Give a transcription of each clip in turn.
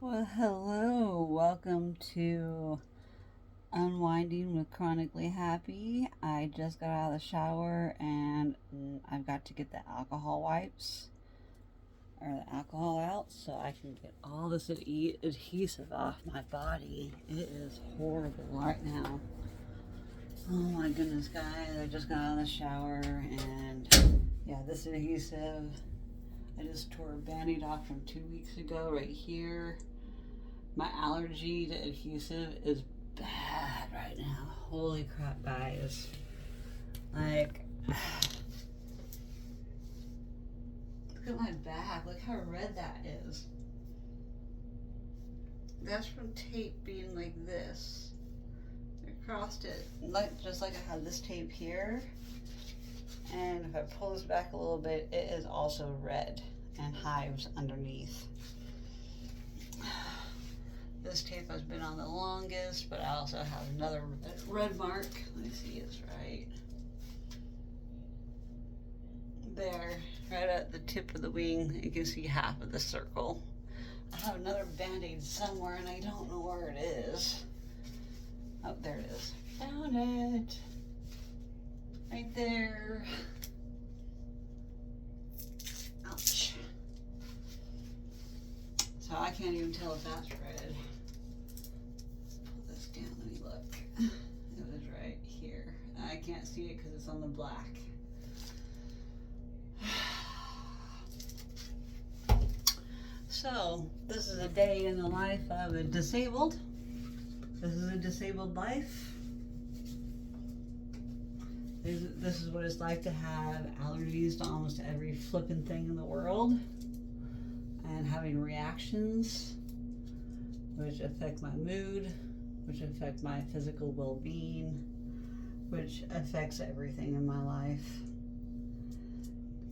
Well, hello. Welcome to Unwinding with Chronically Happy. I just got out of the shower and I've got to get the alcohol wipes or the alcohol out so I can get all this adhesive off my body. It is horrible right now. Oh my goodness, guys. I just got out of the shower and yeah, this adhesive. I just tore a band-aid off from 2 weeks ago right here. My allergy to adhesive is bad right now. Holy crap, guys. Like, look at my back. Look how red that is. That's from tape being like this. I crossed it, just like I had this tape here. And if I pull this back a little bit, it is also red and hives underneath. This tape has been on the longest, but I also have another red mark. Let me see, it's right there, right at the tip of the wing. You can see half of the circle. I have another band-aid somewhere and I don't know where it is. Oh, there it is. Found it. Right there. Ouch. So I can't even tell if that's red. Pull this down, let me look. It was right here. I can't see it because it's on the black. So, this is a day in the life of a disabled. This is a disabled life. This is what it's like to have allergies to almost every flippin' thing in the world. And having reactions which affect my mood, which affect my physical well-being, which affects everything in my life.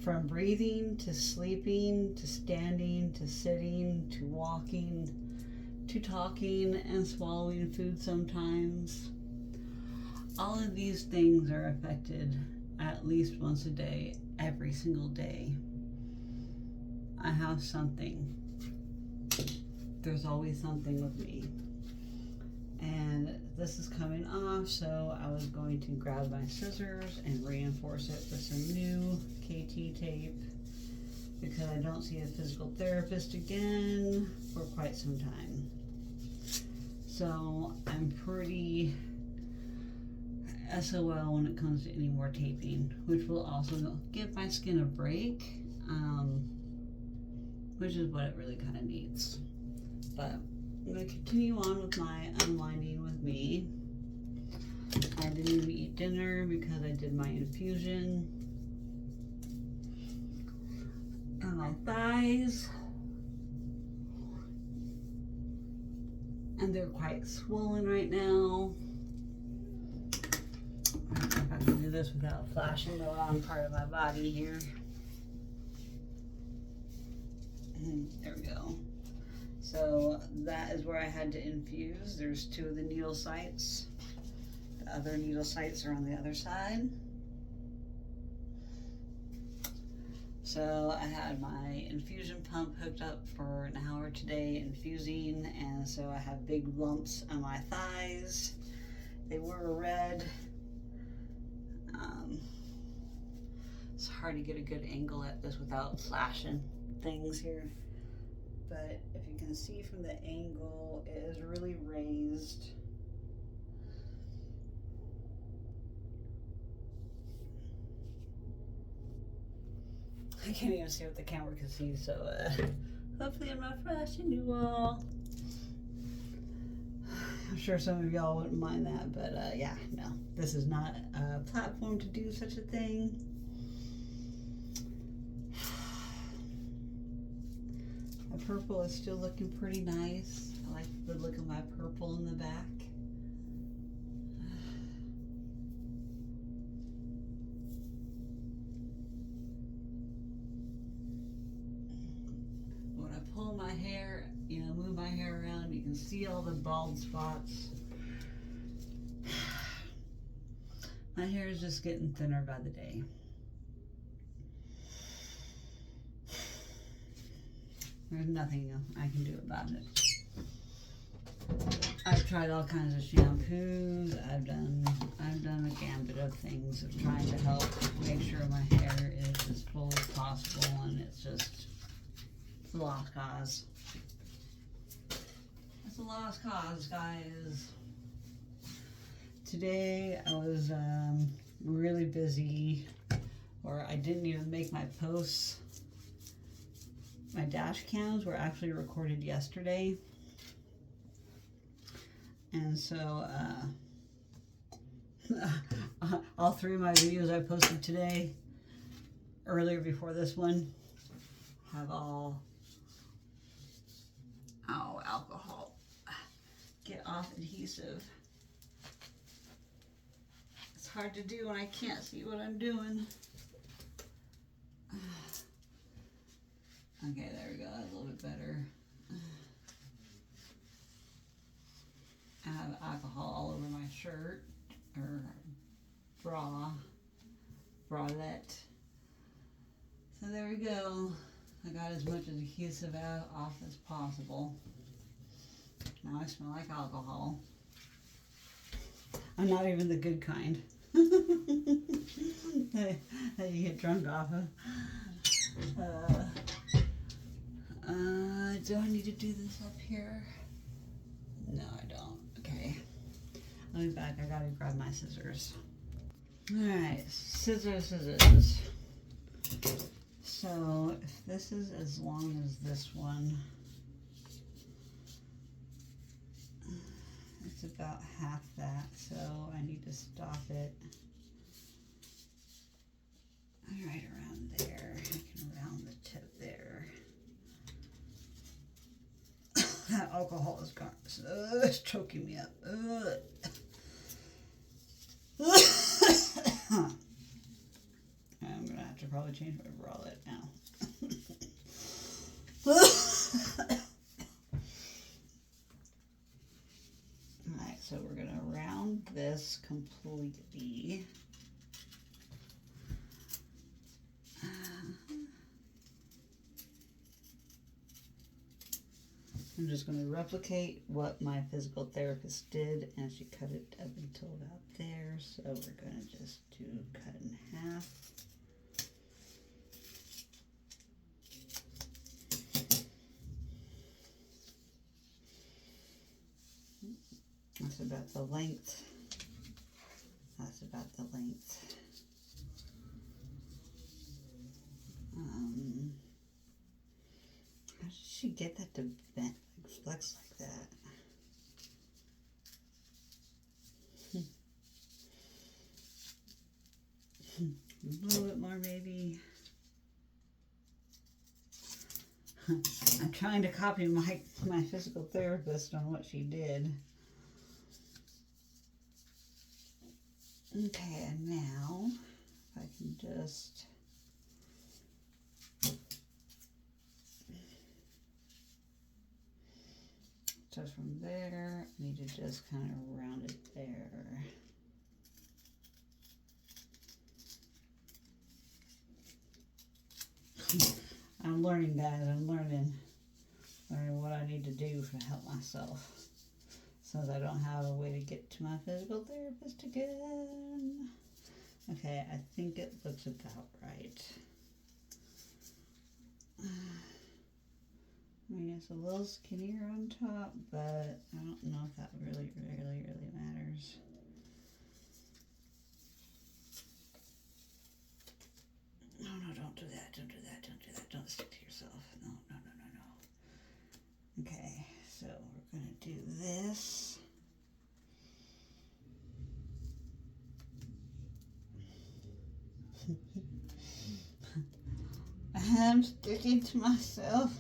From breathing, to sleeping, to standing, to sitting, to walking, to talking and swallowing food sometimes. All of these things are affected at least once a day, every single day. I have something. There's always something with me. And this is coming off, so I was going to grab my scissors and reinforce it with some new KT tape because I don't see a physical therapist again for quite some time. So I'm pretty SOL when it comes to any more taping, which will also give my skin a break, which is what it really kind of needs. But I'm going to continue on with my unwinding with me. I didn't even eat dinner because I did my infusion. And my thighs. And they're quite swollen right now. I don't know if I can do this without flashing the wrong part of my body here. There we go. So that is where I had to infuse. There's 2 of the needle sites. The other needle sites are on the other side. So I had my infusion pump hooked up for an hour today infusing, and so I have big lumps on my thighs. They were red. It's hard to get a good angle at this without flashing things here. But if you can see from the angle, it is really raised. I can't even see what the camera can see, so hopefully I'm not flashing you all. I'm sure some of y'all wouldn't mind that, but yeah, no. This is not a platform to do such a thing. My purple is still looking pretty nice. I like the look of my purple in the back. When I pull my hair, move my hair around, you can see all the bald spots. My hair is just getting thinner by the day. There's nothing I can do about it. tried all kinds of shampoos. I've done a gambit of things of trying to help make sure my hair is as full as possible, and it's a lost cause. It's a lost cause, guys. Today I was really busy, or I didn't even make my posts. My dash cams were actually recorded yesterday. And so, all three of my videos I posted today, earlier before this one, have all, alcohol. Get off adhesive. It's hard to do when I can't see what I'm doing. Okay, there we go, that's a little bit better. I have alcohol all over my shirt, or bralette. So there we go. I got as much adhesive off as possible. Now I smell like alcohol. I'm not even the good kind that you get drunk off of. Do I need to do this up here? No, I don't. Okay. I'll be back. I gotta grab my scissors. Alright, scissors. So, if this is as long as this one, it's about half that, so I need to stop it right around there. I can round the tip there. That alcohol is gone. It's choking me up. I'm gonna have to probably change my bralette now. Alright, so we're gonna round this completely. I'm just going to replicate what my physical therapist did, and she cut it up until about there, so we're going to just cut in half. That's about the length. That's about the length. How did she get that to bend, flex like that? A little bit more, maybe. I'm trying to copy my physical therapist on what she did. Okay, and now if I can just from there, I need to just kind of round it there. I'm learning, guys. I'm learning what I need to do to help myself, since I don't have a way to get to my physical therapist again. Okay, I think it looks about right. I mean, it's a little skinnier on top, but I don't know if that really matters. No, don't do that. Don't do that. Don't do that. Don't stick to yourself. No. Okay, so we're going to do this. I'm sticking to myself.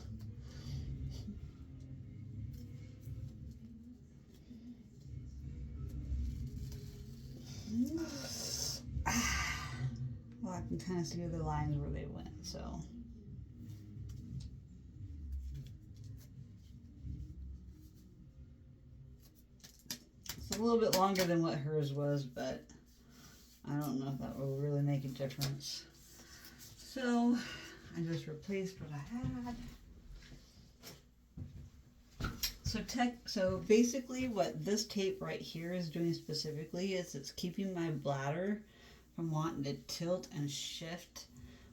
Well, I can kind of see the lines where they went, so. It's a little bit longer than what hers was, but I don't know if that will really make a difference. So, I just replaced what I had. So basically what this tape right here is doing specifically is it's keeping my bladder from wanting to tilt and shift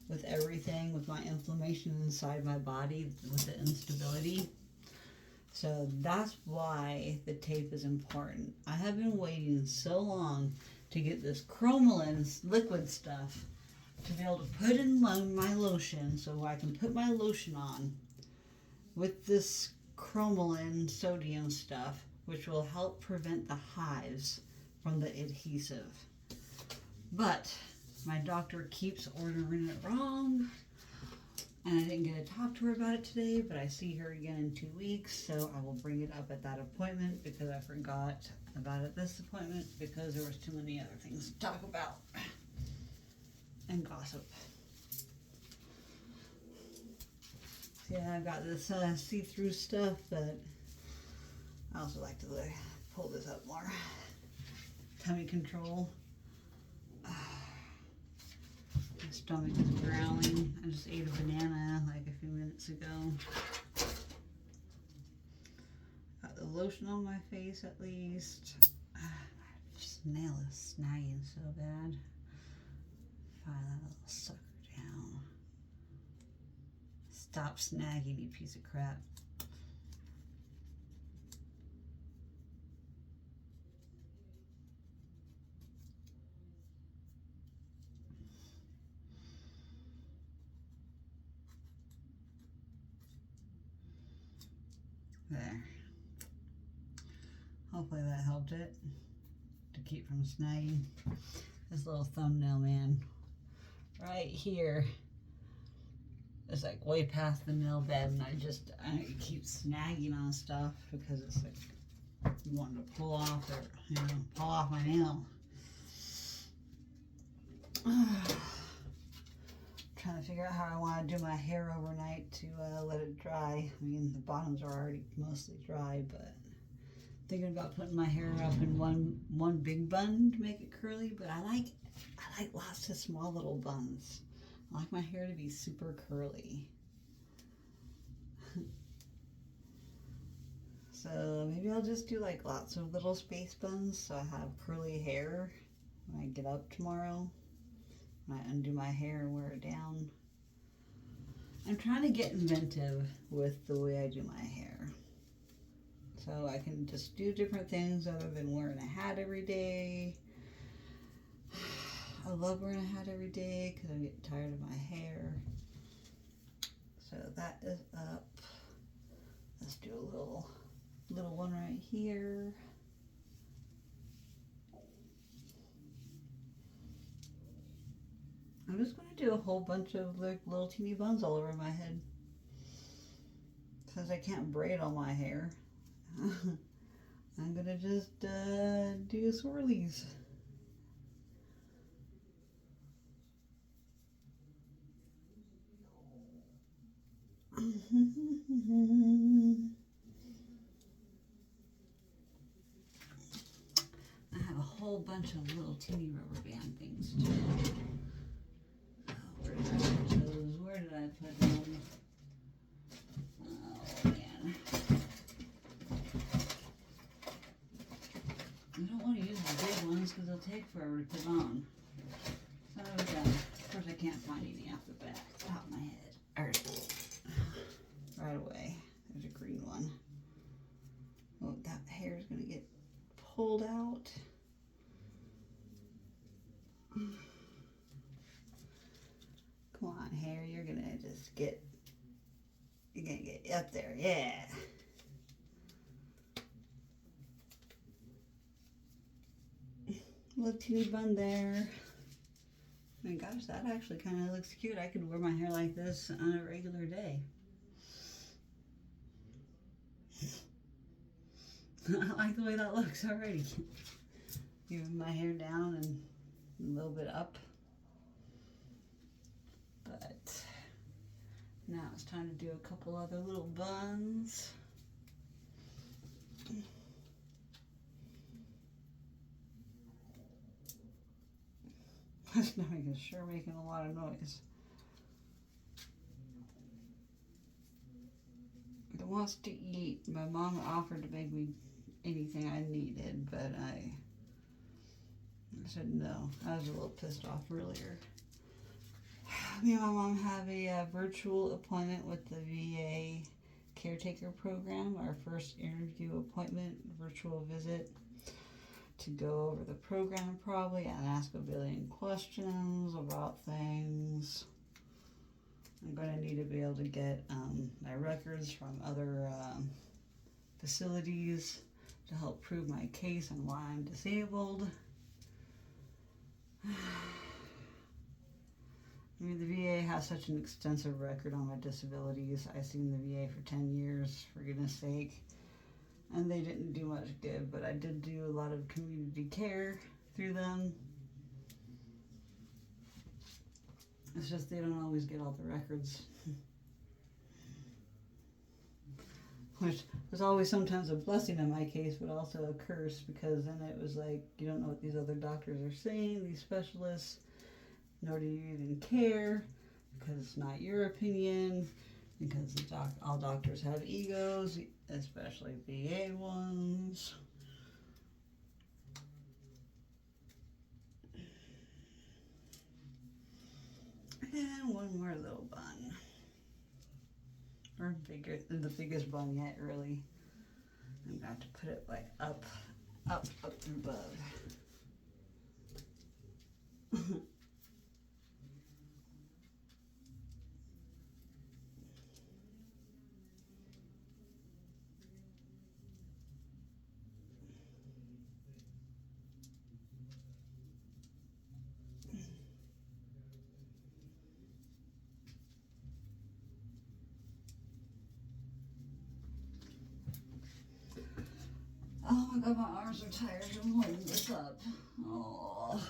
with everything, with my inflammation inside my body, with the instability. So that's why the tape is important. I have been waiting so long to get this cromolyn liquid stuff to be able to put in my lotion, so I can put my lotion on with this cromolyn sodium stuff, which will help prevent the hives from the adhesive. But my doctor keeps ordering it wrong, and I didn't get to talk to her about it today, but I see her again in 2 weeks, so I will bring it up at that appointment because I forgot about it this appointment because there was too many other things to talk about and gossip. Yeah, I've got this see-through stuff, but I also like to pull this up more. Tummy control. My stomach is growling. I just ate a banana like a few minutes ago. Got the lotion on my face at least. My nail is snagging so bad. File that little sucker down. Stop snagging, you piece of crap. There. Hopefully that helped it to keep from snagging. This little thumbnail, man, right here is like way past the nail bed, and I keep snagging on stuff because it's like wanting to pull off pull off my nail. Trying to figure out how I want to do my hair overnight to let it dry. I mean, the bottoms are already mostly dry, but thinking about putting my hair up in one big bun to make it curly. But I like lots of small little buns. I like my hair to be super curly. So maybe I'll just do like lots of little space buns so I have curly hair when I get up tomorrow. I undo my hair and wear it down. I'm trying to get inventive with the way I do my hair. So I can just do different things other than wearing a hat every day. I love wearing a hat every day because I'm getting tired of my hair. So that is up. Let's do a little one right here. I'm just going to do a whole bunch of like little teeny buns all over my head. Since I can't braid all my hair, I'm going to just do swirlies. I have a whole bunch of little teeny rubber band things too. Where did I put them? Oh man. I don't want to use the big ones because they'll take forever to put on. So of course I can't find any off the top of my head. Right away. There's a green one. Oh, that hair is going to get pulled out. Come on, hair, you're gonna get up there, yeah. Little teeny bun there. Oh my gosh, that actually kind of looks cute. I could wear my hair like this on a regular day. I like the way that looks already. Even my hair down and a little bit up. But now it's time to do a couple other little buns. My stomach is sure making a lot of noise. wants to eat. My mom offered to make me anything I needed, but I said no. I was a little pissed off earlier. Me and my mom have a virtual appointment with the VA caretaker program. Our first interview appointment, virtual visit, to go over the program probably and ask a billion questions about things. I'm going to need to be able to get my records from other facilities to help prove my case and why I'm disabled. I mean, the VA has such an extensive record on my disabilities. I've seen the VA for 10 years, for goodness sake, and they didn't do much good, but I did do a lot of community care through them. It's just they don't always get all the records. Which was always sometimes a blessing in my case, but also a curse, because then it was like, you don't know what these other doctors are saying, these specialists, nor do you even care, because it's not your opinion, because all doctors have egos, especially VA ones. And one more little bun. Or bigger, the biggest bun yet, really. I'm going to put it like up and above. Oh my god, my arms are tired from holding this up. Oh,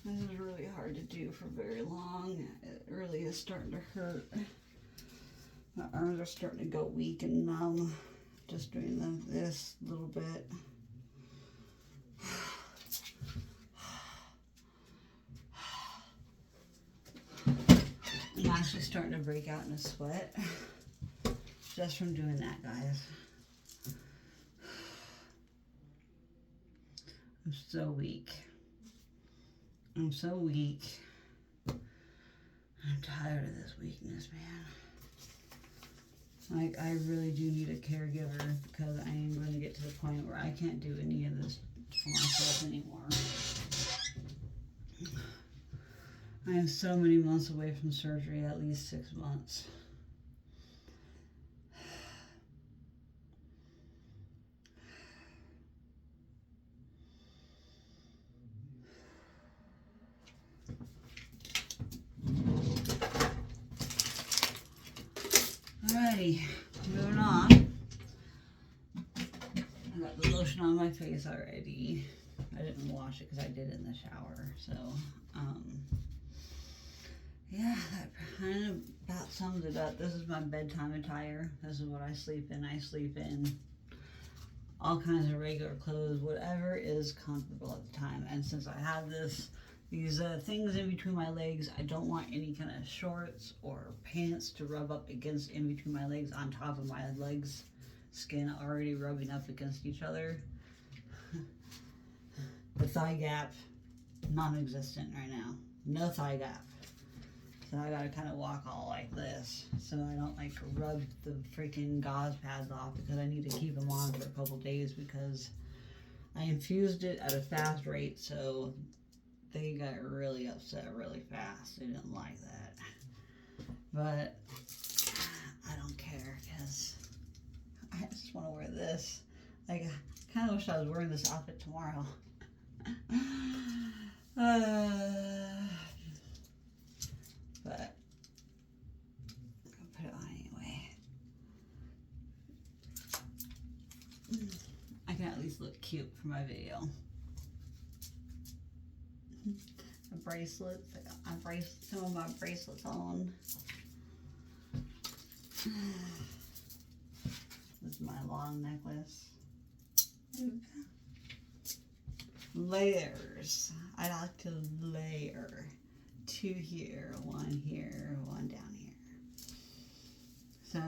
this is really hard to do for very long. It really is starting to hurt. My arms are starting to go weak and numb just doing this little bit. I'm actually starting to break out in a sweat just from doing that, guys. I'm so weak. I'm so weak. I'm tired of this weakness, man. Like, I really do need a caregiver, because I am going to get to the point where I can't do any of this for myself anymore. I am so many months away from surgery, at least 6 months. Alrighty, moving on. I got the lotion on my face already. I didn't wash it because I did it in the shower. So, yeah, that kind of about sums it up. This is my bedtime attire. This is what I sleep in. I sleep in all kinds of regular clothes, whatever is comfortable at the time. And since I have these things in between my legs, I don't want any kind of shorts or pants to rub up against in between my legs on top of my legs skin already rubbing up against each other. The thigh gap, non-existent right now. No thigh gap. So I gotta kind of walk all like this so I don't like rub the freaking gauze pads off, because I need to keep them on for a couple days, because I infused it at a fast rate, so they got really upset really fast. They didn't like that. But I don't care, because I just want to wear this. Like, I kind of wish I was wearing this outfit tomorrow. But I'm gonna put it on anyway. I can at least look cute for my video. The bracelets, I got some of my bracelets on. This is my long necklace. Layers. I like to layer. 2 here, 1 here, 1 down here. So,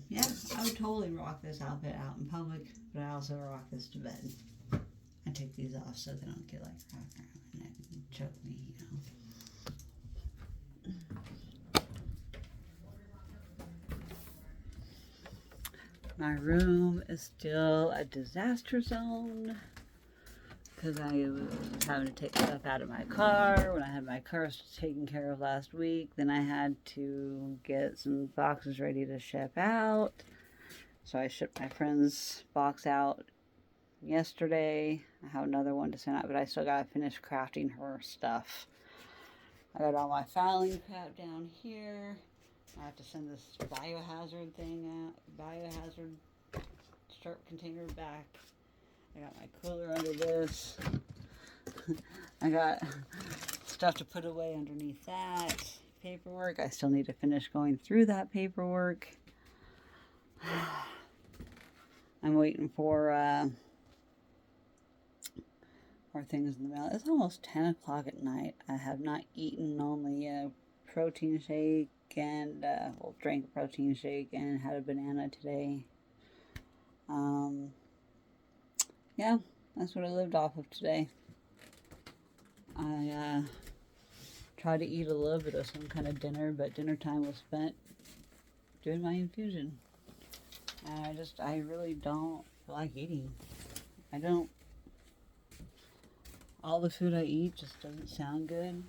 yeah, I would totally rock this outfit out in public, but I also rock this to bed. I take these off so they don't get like wrapped around my neck and choke me, you know. My room is still a disaster zone because I was having to take stuff out of my car when I had my car taken care of last week. Then I had to get some boxes ready to ship out. So I shipped my friend's box out yesterday. I have another one to send out, but I still gotta finish crafting her stuff. I got all my filing crap down here. I have to send this biohazard thing out, biohazard sharp container back. I got my cooler under this. I got stuff to put away underneath that. Paperwork. I still need to finish going through that paperwork. I'm waiting for things in the mail. It's almost 10 o'clock at night. I have not eaten, only a protein shake and, well, drank a protein shake and had a banana today. Yeah, that's what I lived off of today. I tried to eat a little bit of some kind of dinner, but dinner time was spent doing my infusion. And I really don't feel like eating. I don't. All the food I eat just doesn't sound good.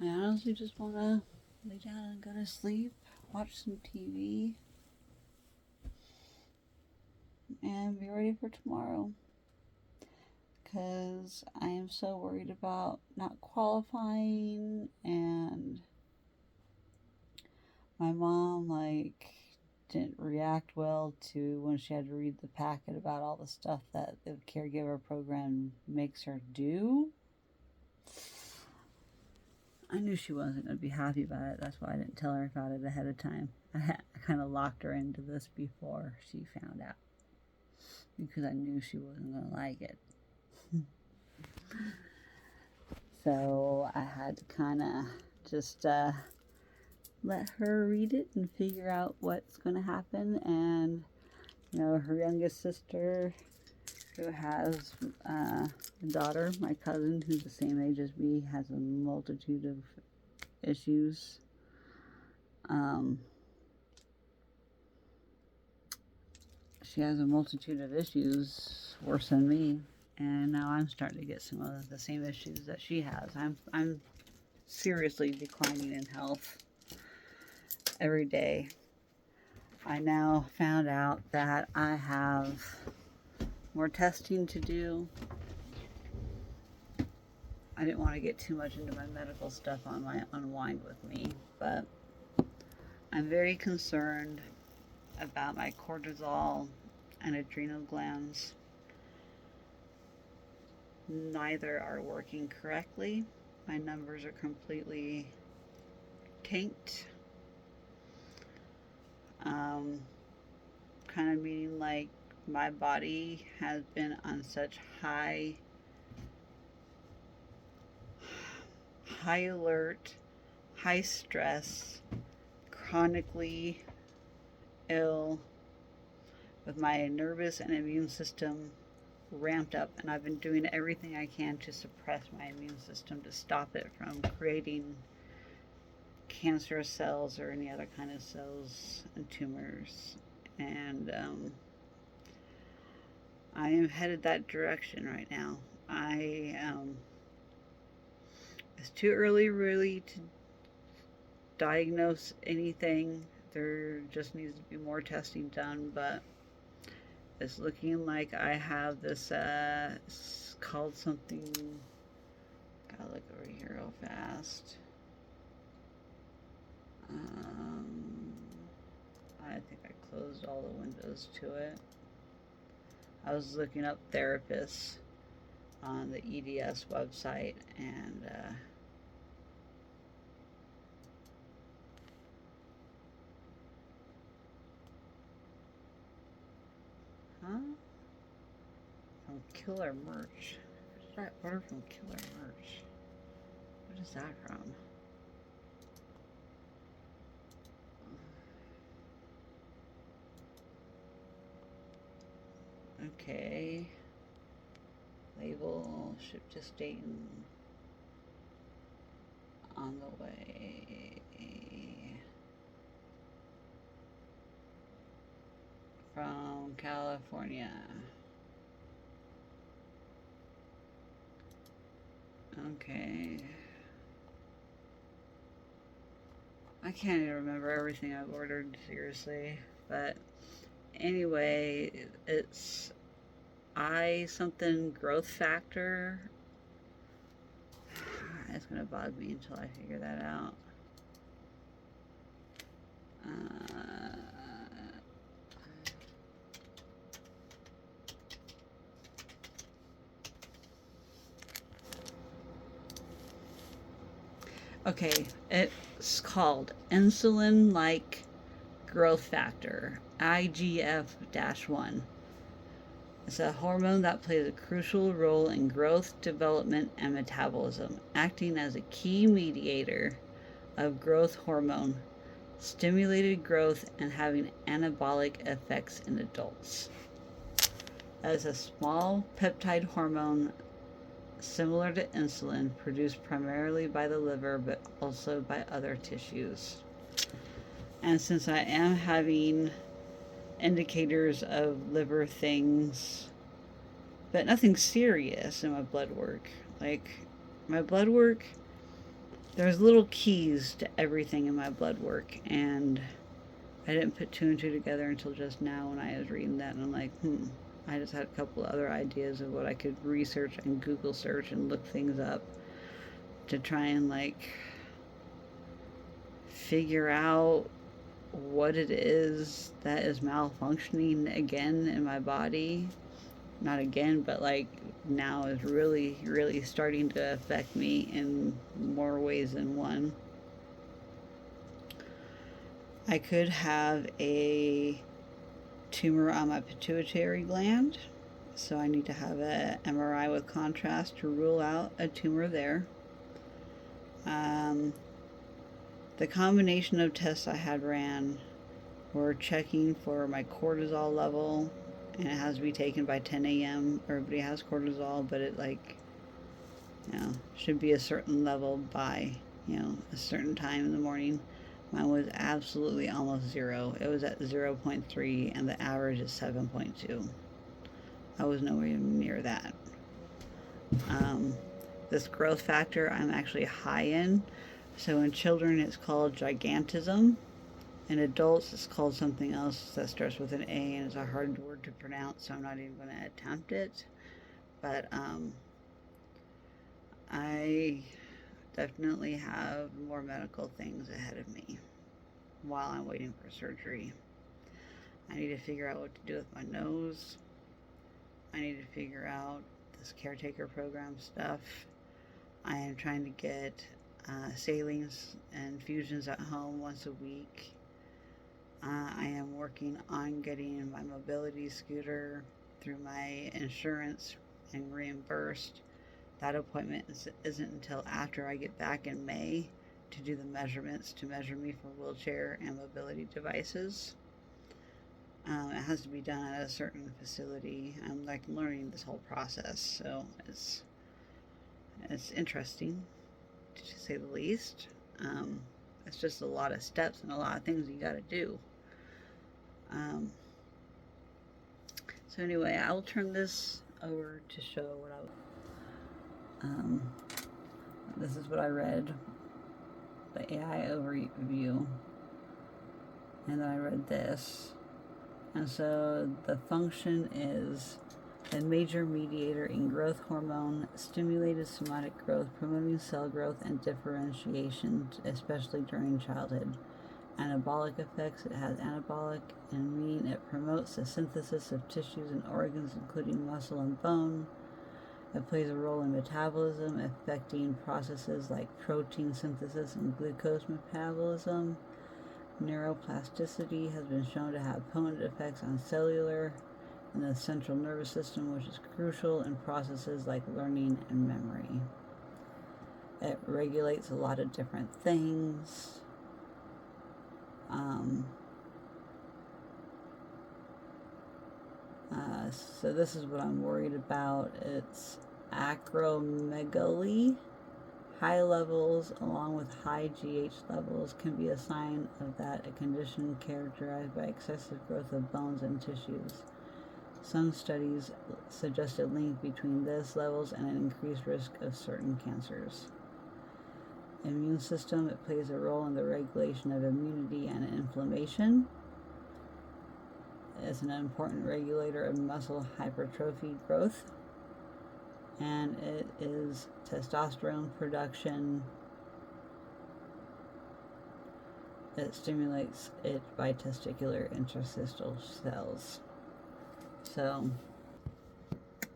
I honestly just want to lay down and go to sleep, watch some TV, and be ready for tomorrow. Because I am so worried about not qualifying, and my mom, didn't react well to when she had to read the packet about all the stuff that the caregiver program makes her do. I knew she wasn't going to be happy about it. That's why I didn't tell her about it ahead of time. I kind of locked her into this before she found out, because I knew she wasn't going to like it. So I had to kind of just let her read it and figure out what's going to happen. And, you know, her youngest sister, who has a daughter, my cousin, who's the same age as me, has a multitude of issues. She has a multitude of issues worse than me, and now I'm starting to get some of the same issues that she has. I'm seriously declining in health every day. I now found out that I have more testing to do. I didn't want to get too much into my medical stuff on my Unwind with me, but I'm very concerned about my cortisol and adrenal glands. Neither are working correctly. My numbers are completely tanked. Kind of meaning like my body has been on such high alert, high stress, chronically ill, with my nervous and immune system ramped up, and I've been doing everything I can to suppress my immune system to stop it from creating cancerous cells or any other kind of cells and tumors. And I am headed that direction right now. It's too early really to diagnose anything. There just needs to be more testing done, but it's looking like I have this, it's called something, gotta look over here real fast. I think I closed all the windows to it. I was looking up therapists on the EDS website, and from Killer Merch. Where did I order from Killer Merch? What is that from? Okay. Label, ship to Dayton. On the way from California. Okay. I can't even remember everything I've ordered, seriously. But anyway, it's something growth factor. It's gonna bug me until I figure that out. Okay, it's called insulin-like growth factor, IGF-1. It's a hormone that plays a crucial role in growth, development, and metabolism, acting as a key mediator of growth hormone, stimulated growth, and having anabolic effects in adults. As a small peptide hormone similar to insulin, produced primarily by the liver but also by other tissues. And since I am having indicators of liver things, but nothing serious in my blood work, like my blood work, there's little keys to everything in my blood work, and I didn't put two and two together until just now when I was reading that, and I'm like, I just had a couple of other ideas of what I could research and Google search and look things up to try and like figure out what it is that is malfunctioning again in my body. Not again, but like now is really, really starting to affect me in more ways than one. I could have a tumor on my pituitary gland, so I need to have an MRI with contrast to rule out a tumor there. The combination of tests I had ran were checking for my cortisol level, and it has to be taken by 10 a.m. Everybody has cortisol, but it should be a certain level by a certain time in the morning. Mine was absolutely almost zero. It was at 0.3, and the average is 7.2. I was nowhere near that. This growth factor I'm actually high in. So in children it's called gigantism. In adults it's called something else that starts with an A and is a hard word to pronounce, so I'm not even going to attempt it. But I definitely have more medical things ahead of me while I'm waiting for surgery. I need to figure out what to do with my nose. I need to figure out this caretaker program stuff. I am trying to get salines and infusions at home once a week. I am working on getting my mobility scooter through my insurance and reimbursed. That appointment isn't until after I get back in May to do the measurements to measure me for wheelchair and mobility devices. It has to be done at a certain facility. I'm like learning this whole process, so it's interesting to say the least. It's just a lot of steps and a lot of things you got to do. So anyway, I will turn this over to show what this is what I read, the AI overview, and then I read this. And so the function is a major mediator in growth hormone, stimulated somatic growth, promoting cell growth and differentiation, especially during childhood. Anabolic effects, it has anabolic, and meaning it promotes the synthesis of tissues and organs, including muscle and bone. It plays a role in metabolism, affecting processes like protein synthesis and glucose metabolism. Neuroplasticity has been shown to have potent effects on cellular and the central nervous system, which is crucial in processes like learning and memory. It regulates a lot of different things. test. So this is what I'm worried about. It's acromegaly. High levels along with high GH levels can be a sign of that, a condition characterized by excessive growth of bones and tissues. Some studies suggest a link between this levels and an increased risk of certain cancers. Immune system, it plays a role in the regulation of immunity and inflammation. It's an important regulator of muscle hypertrophy growth. And it is testosterone production. It stimulates it by testicular interstitial cells. So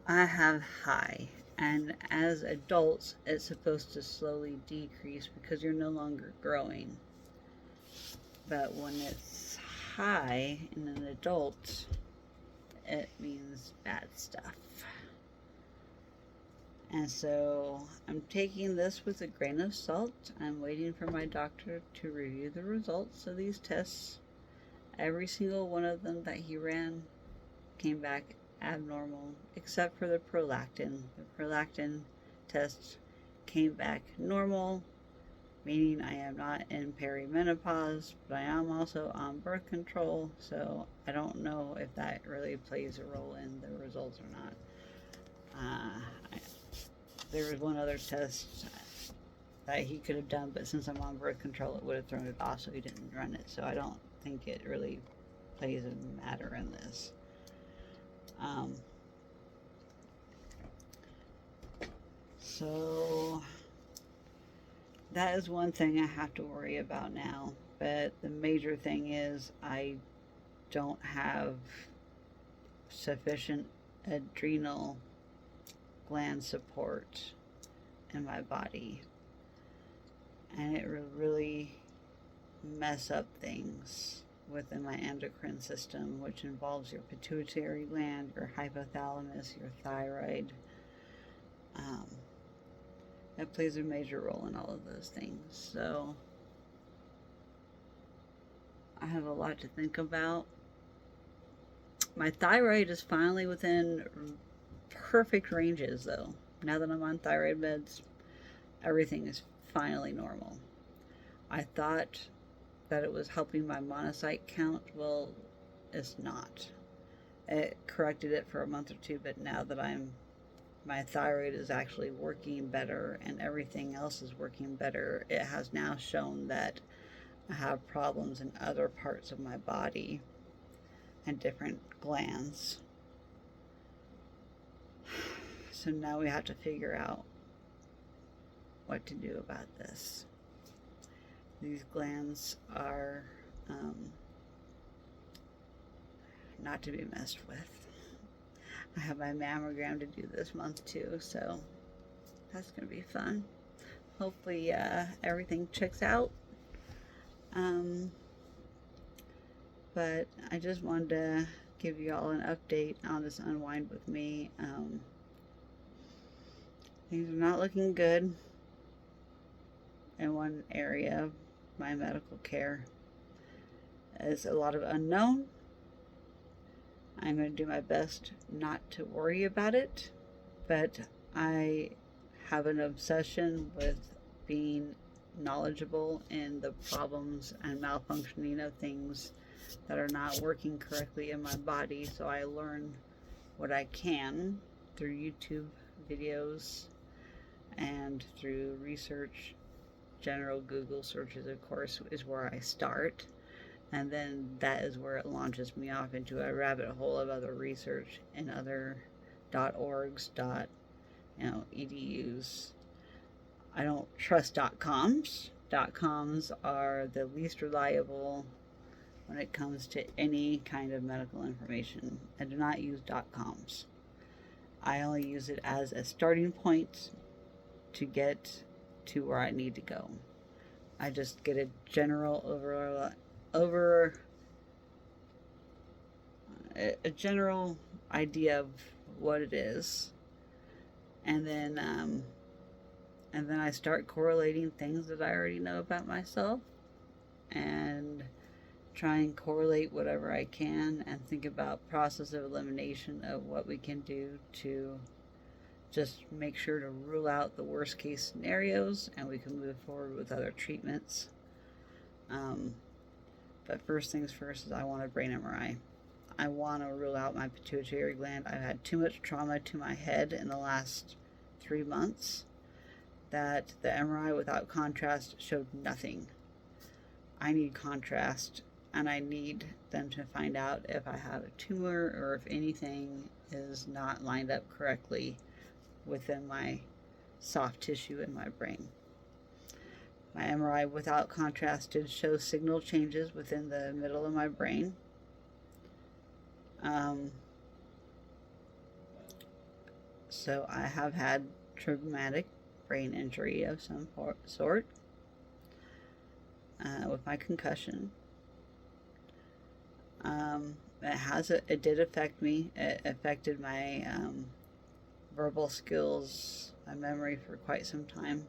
I have high, and as adults it's supposed to slowly decrease because you're no longer growing. But when it's high in an adult, it means bad stuff. And so I'm taking this with a grain of salt. I'm waiting for my doctor to review the results of these tests. Every single one of them that he ran came back abnormal, except for the prolactin. The prolactin test came back normal, meaning I am not in perimenopause, but I am also on birth control, so I don't know if that really plays a role in the results or not. There was one other test that he could have done, but since I'm on birth control, it would have thrown it off, so he didn't run it. So I don't think it really plays a matter in this. So that is one thing I have to worry about now. But the major thing is I don't have sufficient adrenal gland support in my body, and it will really mess up things within my endocrine system, which involves your pituitary gland, your hypothalamus, your thyroid. It plays a major role in all of those things. So I have a lot to think about. My thyroid is finally within perfect ranges, though. Now that I'm on thyroid meds, everything is finally normal. I thought that it was helping my monocyte count. Well, it's not. It corrected it for a month or two, but now that my thyroid is actually working better and everything else is working better, it has now shown that I have problems in other parts of my body and different glands. So now we have to figure out what to do about this. These glands are not to be messed with. I have my mammogram to do this month too, so that's going to be fun. Hopefully everything checks out. But I just wanted to give you all an update on this Unwind with me. Things are not looking good in one area of my medical care. There's a lot of unknown. I'm going to do my best not to worry about it, but I have an obsession with being knowledgeable in the problems and malfunctioning of things that are not working correctly in my body, so I learn what I can through YouTube videos and through research. General Google searches, of course, is where I start, and then that is where it launches me off into a rabbit hole of other research in other .orgs, edus. I don't trust .coms. .coms are the least reliable when it comes to any kind of medical information. I do not use .coms. I only use it as a starting point to get to where I need to go. I just get a general a general idea of what it is, and then I start correlating things that I already know about myself and try and correlate whatever I can and think about process of elimination of what we can do to just make sure to rule out the worst case scenarios, and we can move forward with other treatments. But first things first is I want a brain MRI. I want to rule out my pituitary gland. I've had too much trauma to my head in the last 3 months that the MRI without contrast showed nothing. I need contrast, and I need them to find out if I have a tumor or if anything is not lined up correctly within my soft tissue in my brain. My MRI without contrast did show signal changes within the middle of my brain. So I have had traumatic brain injury of some sort with my concussion. It did affect me. It affected my verbal skills, my memory for quite some time.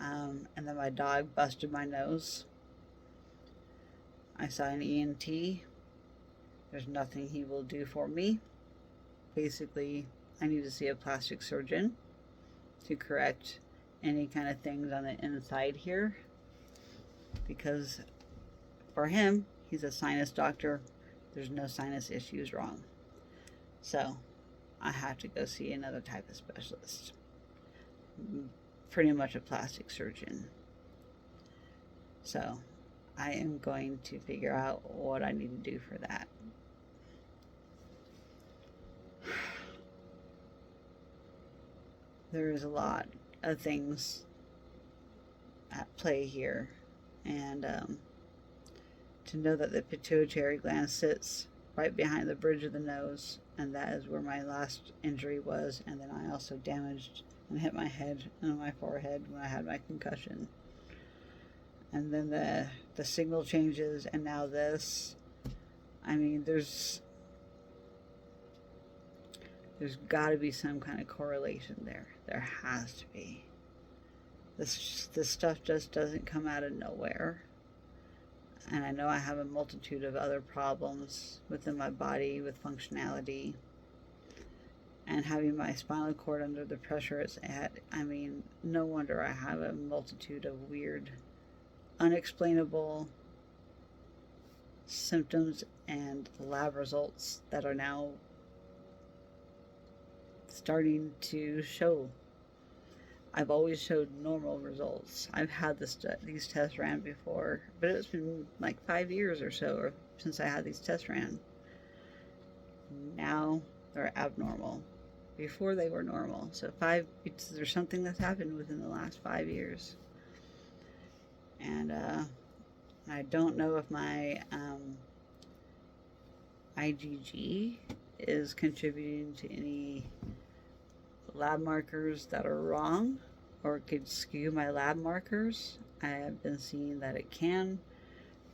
And then my dog busted my nose. I saw an ENT. There's nothing he will do for me. Basically, I need to see a plastic surgeon to correct any kind of things on the inside here, because for him, he's a sinus doctor. There's no sinus issues wrong. So I have to go see another type of specialist, pretty much a plastic surgeon. So I am going to figure out what I need to do for that. There is a lot of things at play here, and to know that the pituitary gland sits right behind the bridge of the nose, and that is where my last injury was. And then I also damaged and hit my head and my forehead when I had my concussion. And then the signal changes, and now this. I mean, there's got to be some kind of correlation there. There has to be. This stuff just doesn't come out of nowhere. And I know I have a multitude of other problems within my body with functionality. And having my spinal cord under the pressure it's at, I mean, no wonder I have a multitude of weird, unexplainable symptoms and lab results that are now starting to show. I've always showed normal results. I've had these tests ran before, but it's been like 5 years or so since I had these tests ran. Now they're abnormal. Before they were normal. So there's something that's happened within the last 5 years. And I don't know if my IgG is contributing to any lab markers that are wrong, or it could skew my lab markers. I have been seeing that it can,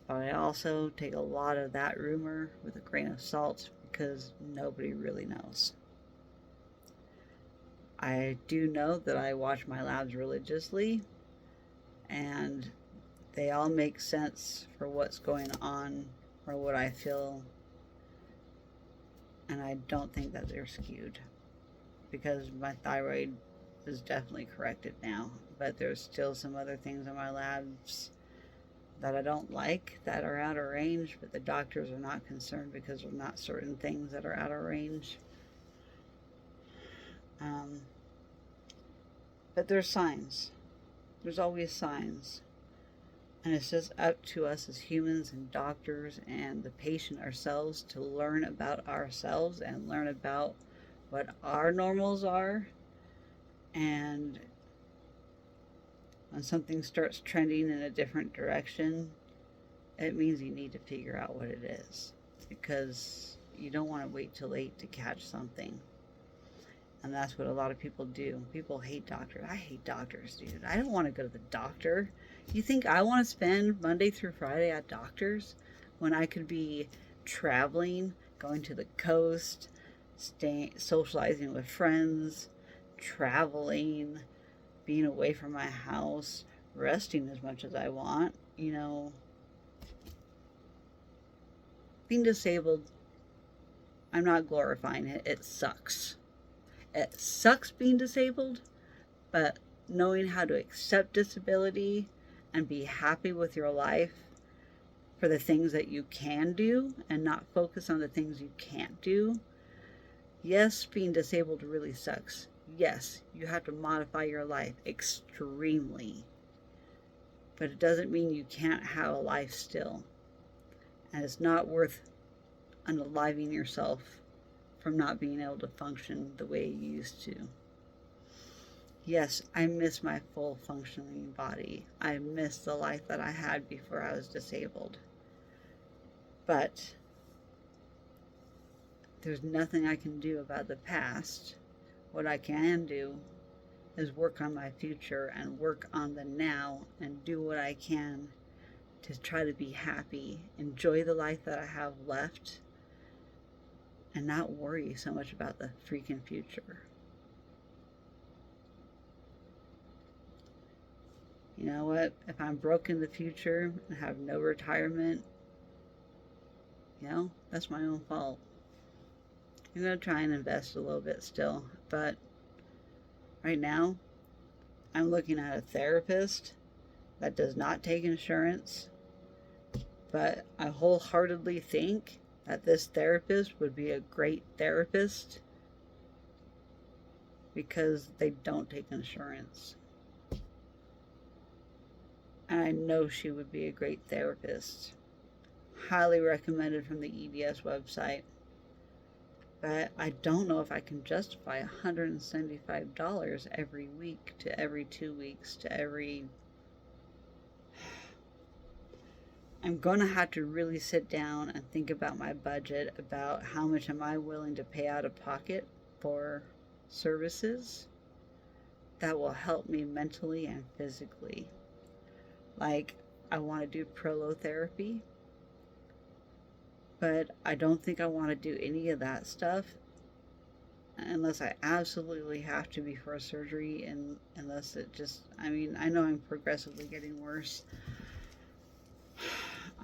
but I also take a lot of that rumor with a grain of salt, because nobody really knows. I do know that I watch my labs religiously, and they all make sense for what's going on or what I feel, and I don't think that they're skewed, because my thyroid is definitely corrected now, but there's still some other things in my labs that I don't like that are out of range, but the doctors are not concerned because there's not certain things that are out of range. But there's signs. There's always signs. And it's just up to us as humans and doctors and the patient ourselves to learn about ourselves and learn about what our normals are. And when something starts trending in a different direction, it means you need to figure out what it is, because you don't want to wait till late to catch something. And that's what a lot of people do. People hate doctors. I hate doctors, dude. I don't want to go to the doctor. You think I want to spend Monday through Friday at doctors when I could be traveling, going to the coast, socializing with friends, traveling, being away from my house, resting as much as I want? You know, being disabled, I'm not glorifying it. It sucks. It sucks being disabled, but knowing how to accept disability and be happy with your life for the things that you can do and not focus on the things you can't do. Yes, being disabled really sucks. Yes, you have to modify your life extremely. But it doesn't mean you can't have a life still. And it's not worth unaliving yourself from not being able to function the way you used to. Yes, I miss my full functioning body. I miss the life that I had before I was disabled. But there's nothing I can do about the past. What I can do is work on my future and work on the now and do what I can to try to be happy, enjoy the life that I have left, and not worry so much about the freaking future. You know what? If I'm broke in the future and have no retirement, that's my own fault. I'm going to try and invest a little bit still, but right now, I'm looking at a therapist that does not take insurance, but I wholeheartedly think that this therapist would be a great therapist because they don't take insurance. And I know she would be a great therapist. Highly recommended from the EDS website. But I don't know if I can justify $175 every week to every 2 weeks to every... I'm going to have to really sit down and think about my budget, about how much am I willing to pay out of pocket for services that will help me mentally and physically. Like, I want to do prolotherapy, but I don't think I want to do any of that stuff unless I absolutely have to before surgery, and unless it just, I know I'm progressively getting worse.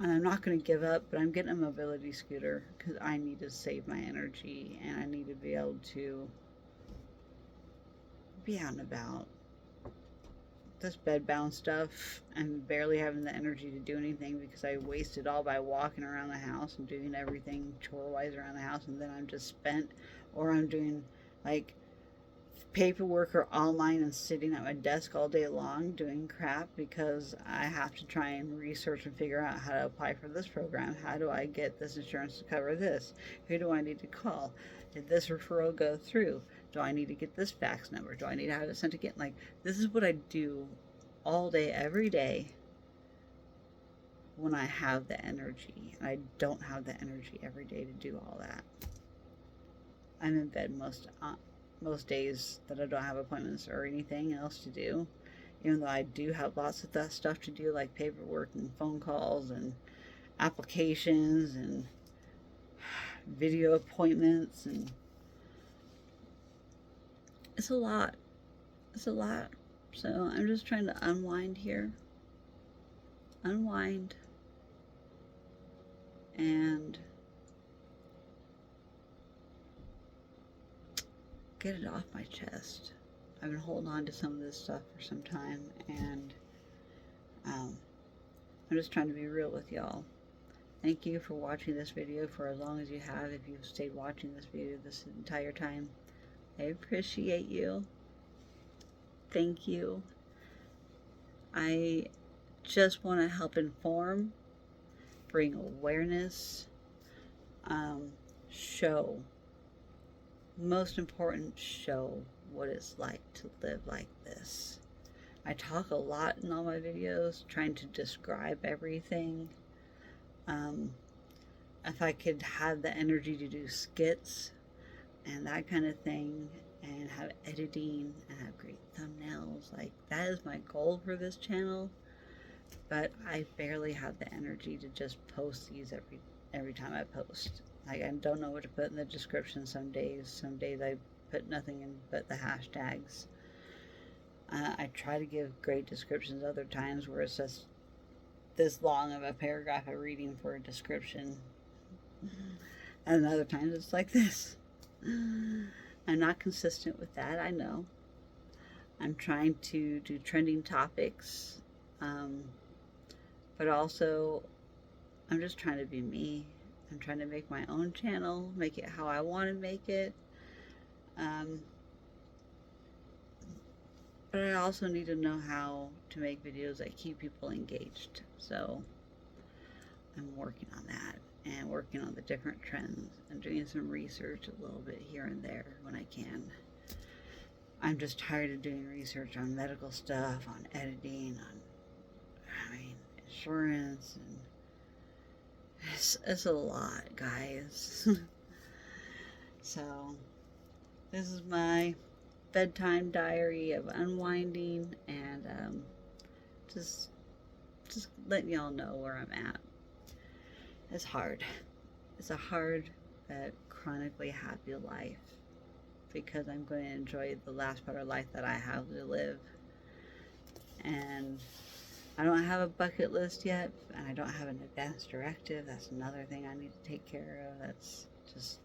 And I'm not going to give up, but I'm getting a mobility scooter because I need to save my energy and I need to be able to be out and about. This bed-bound stuff, I'm barely having the energy to do anything because I waste it all by walking around the house and doing everything chore-wise around the house, and then I'm just spent, or I'm doing like paperwork or online and sitting at my desk all day long doing crap because I have to try and research and figure out how to apply for this program. How do I get this insurance to cover this? Who do I need to call? Did this referral go through? Do I need to get this fax number? Do I need to have it sent again? Like, this is what I do all day, every day when I have the energy. I don't have the energy every day to do all that. I'm in bed most days that I don't have appointments or anything else to do, even though I do have lots of that stuff to do, like paperwork and phone calls and applications and video appointments, and it's a lot. So I'm just trying to unwind here, and get it off my chest. I've been holding on to some of this stuff for some time, and I'm just trying to be real with y'all. Thank you for watching this video for as long as you have. If you've stayed watching this video this entire time, I appreciate you. Thank you. I just want to help inform, bring awareness, show, most important, show what it's like to live like this. I talk a lot in all my videos trying to describe everything. If I could have the energy to do skits and that kind of thing, and have editing and have great thumbnails, like, that is my goal for this channel. But I barely have the energy to just post these every time I post. Like, I don't know what to put in the description some days. Some days I put nothing in but the hashtags. I try to give great descriptions other times where it's just this long of a paragraph of reading for a description. And other times it's like this. I'm not consistent with that, I know. I'm trying to do trending topics, but also I'm just trying to be me. I'm trying to make my own channel, make it how I want to make it. But I also need to know how to make videos that keep people engaged. So I'm working on that and working on the different trends and doing some research a little bit here and there when I can. I'm just tired of doing research on medical stuff, on editing, on, insurance, and it's a lot, guys. So this is my bedtime diary of unwinding, and just letting y'all know where I'm at. It's hard. It's a hard but chronically happy life, because I'm going to enjoy the last part of life that I have to live. And I don't have a bucket list yet, and I don't have an advance directive. That's another thing I need to take care of. That's just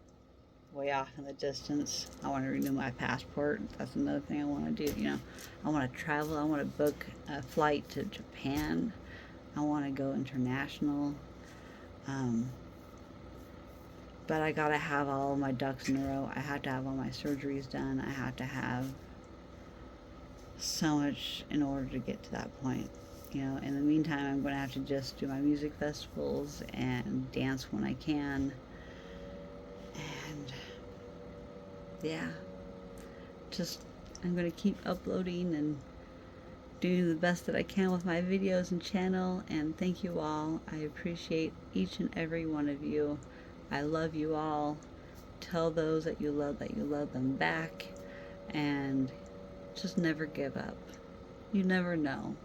way off in the distance. I want to renew my passport. That's another thing I want to do. You know, I want to travel. I want to book a flight to Japan. I want to go international. But I gotta have all my ducks in a row. I have to have all my surgeries done. I have to have so much in order to get to that point. You know, in the meantime, I'm going to have to just do my music festivals and dance when I can. And yeah, I'm going to keep uploading and doing the best that I can with my videos and channel. And thank you all. I appreciate each and every one of you. I love you all. Tell those that you love them back. And just never give up. You never know.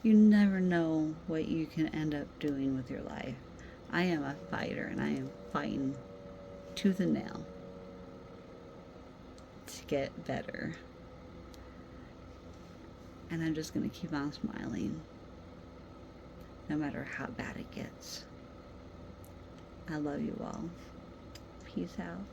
You never know what you can end up doing with your life. I am a fighter, and I am fighting tooth and nail to get better. And I'm just going to keep on smiling, no matter how bad it gets. I love you all. Peace out.